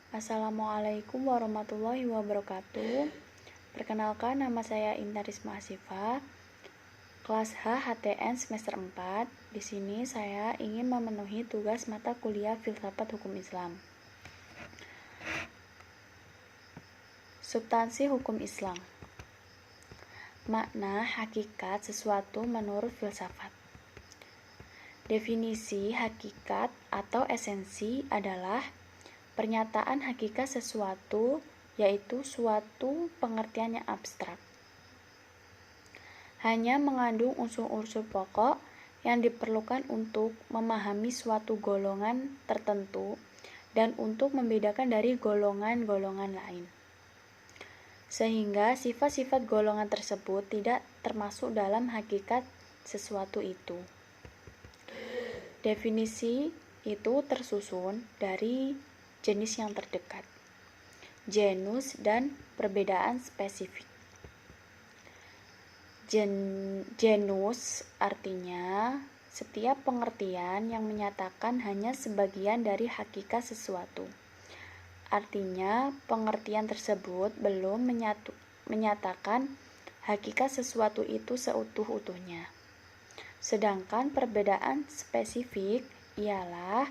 Assalamualaikum warahmatullahi wabarakatuh. Perkenalkan, nama saya Intan Risma Asifa, kelas H HTN semester 4. Di sini saya ingin memenuhi tugas mata kuliah Filsafat Hukum Islam. Substansi hukum Islam. Makna hakikat sesuatu menurut filsafat. Definisi hakikat atau esensi adalah pernyataan hakikat sesuatu, yaitu suatu pengertian yang abstrak. Hanya mengandung unsur-unsur pokok yang diperlukan untuk memahami suatu golongan tertentu dan untuk membedakan dari golongan-golongan lain. Sehingga sifat-sifat golongan tersebut tidak termasuk dalam hakikat sesuatu itu. Definisi itu tersusun dari jenis yang terdekat, genus, dan perbedaan spesifik. Genus artinya setiap pengertian yang menyatakan hanya sebagian dari hakikat sesuatu. Artinya, pengertian tersebut belum menyatakan hakikat sesuatu itu seutuh-utuhnya. Sedangkan perbedaan spesifik ialah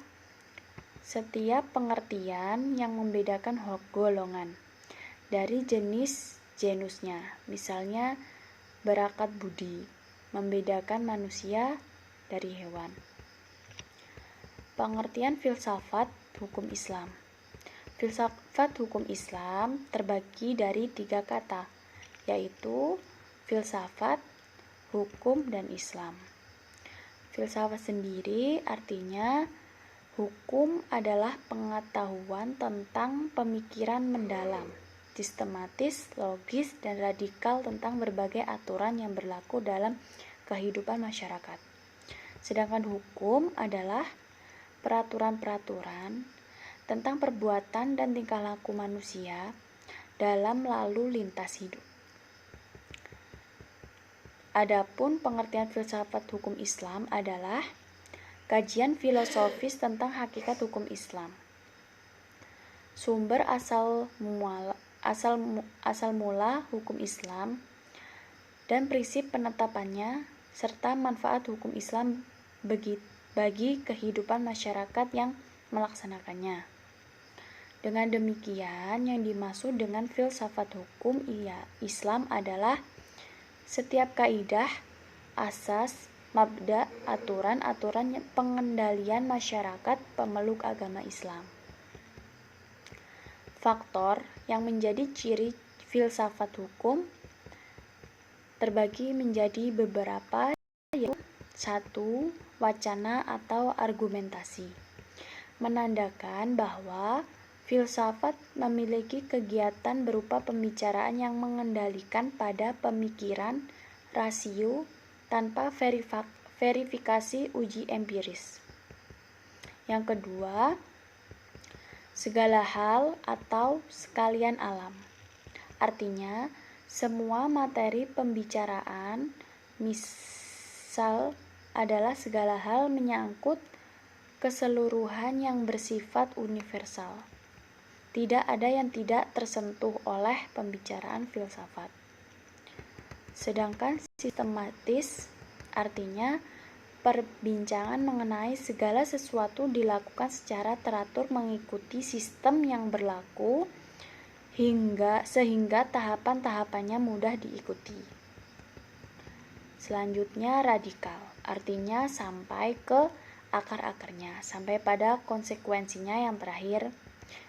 setiap pengertian yang membedakan golongan dari genusnya. Misalnya, berakat budi, membedakan manusia dari hewan. Pengertian filsafat hukum Islam. Filsafat hukum Islam terbagi dari 3 kata, yaitu filsafat, hukum, dan Islam. Filsafat sendiri artinya hukum adalah pengetahuan tentang pemikiran mendalam, sistematis, logis, dan radikal tentang berbagai aturan yang berlaku dalam kehidupan masyarakat. Sedangkan hukum adalah peraturan-peraturan tentang perbuatan dan tingkah laku manusia dalam lalu lintas hidup. Adapun pengertian filsafat hukum Islam adalah kajian filosofis tentang hakikat hukum Islam. Sumber asal mula hukum Islam dan prinsip penetapannya serta manfaat hukum Islam bagi kehidupan masyarakat yang melaksanakannya. Dengan demikian, yang dimaksud dengan filsafat hukum Islam adalah setiap kaidah, asas, mabda, aturan-aturan pengendalian masyarakat pemeluk agama Islam. Faktor yang menjadi ciri filsafat hukum terbagi menjadi beberapa, yaitu 1. Wacana atau argumentasi, menandakan bahwa filsafat memiliki kegiatan berupa pembicaraan yang mengendalikan pada pemikiran, rasio, tanpa verifikasi uji empiris. Yang kedua, segala hal atau sekalian alam. Artinya, semua materi pembicaraan, misal adalah segala hal menyangkut keseluruhan yang bersifat universal. Tidak ada yang tidak tersentuh oleh pembicaraan filsafat. Sedangkan sistematis artinya perbincangan mengenai segala sesuatu dilakukan secara teratur mengikuti sistem yang berlaku sehingga tahapan-tahapannya mudah diikuti. Selanjutnya radikal, artinya sampai ke akar-akarnya, sampai pada konsekuensinya yang terakhir.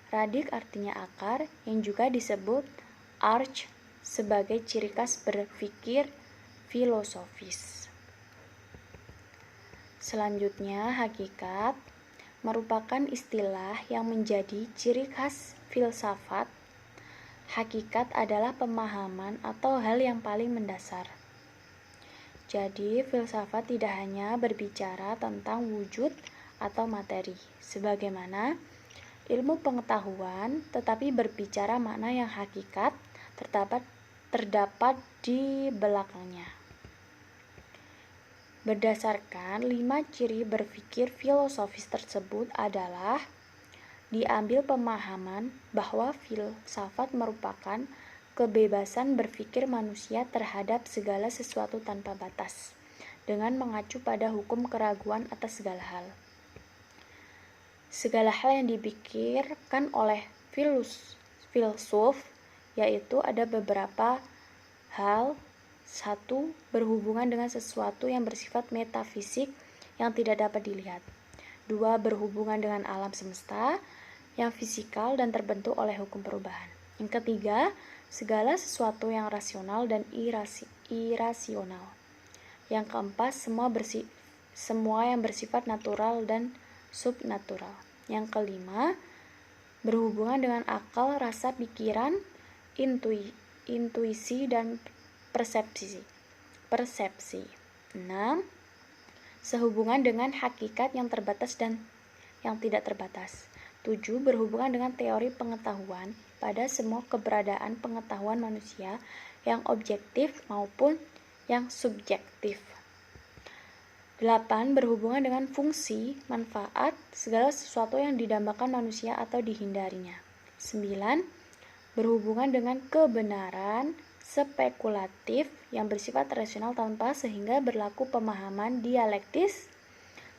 Radik artinya akar, yang juga disebut arch sebagai ciri khas berpikir filosofis. Selanjutnya, hakikat merupakan istilah yang menjadi ciri khas filsafat. Hakikat adalah pemahaman atau hal yang paling mendasar. Jadi, filsafat tidak hanya berbicara tentang wujud atau materi, sebagaimana ilmu pengetahuan, tetapi berbicara makna yang hakikat terdapat di belakangnya. Berdasarkan 5 ciri berpikir filosofis tersebut adalah diambil pemahaman bahwa filsafat merupakan kebebasan berpikir manusia terhadap segala sesuatu tanpa batas, dengan mengacu pada hukum keraguan atas segala hal. Segala hal yang dipikirkan oleh filsuf, yaitu ada beberapa hal. 1. Berhubungan dengan sesuatu yang bersifat metafisik yang tidak dapat dilihat. 2. Berhubungan dengan alam semesta yang fisikal dan terbentuk oleh hukum perubahan. Yang ketiga, segala sesuatu yang rasional dan irasional. Yang keempat, semua yang bersifat natural dan subnatural. Yang kelima, berhubungan dengan akal, rasa, pikiran, intuisi, dan persepsi. 6. Sehubungan dengan hakikat yang terbatas dan yang tidak terbatas. 7. Berhubungan dengan teori pengetahuan pada semua keberadaan pengetahuan manusia yang objektif maupun yang subjektif. 8. Berhubungan dengan fungsi, manfaat, segala sesuatu yang didambakan manusia atau dihindarinya. 9. Berhubungan dengan kebenaran spekulatif yang bersifat rasional tanpa sehingga berlaku pemahaman dialektis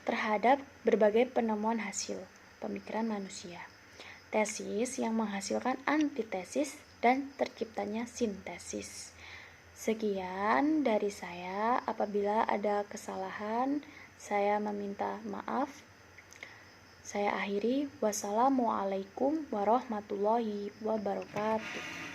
terhadap berbagai penemuan hasil pemikiran manusia. Tesis yang menghasilkan antitesis dan terciptanya sintesis. Sekian dari saya. Apabila ada kesalahan, saya meminta maaf. Saya akhiri. Wassalamualaikum warahmatullahi wabarakatuh.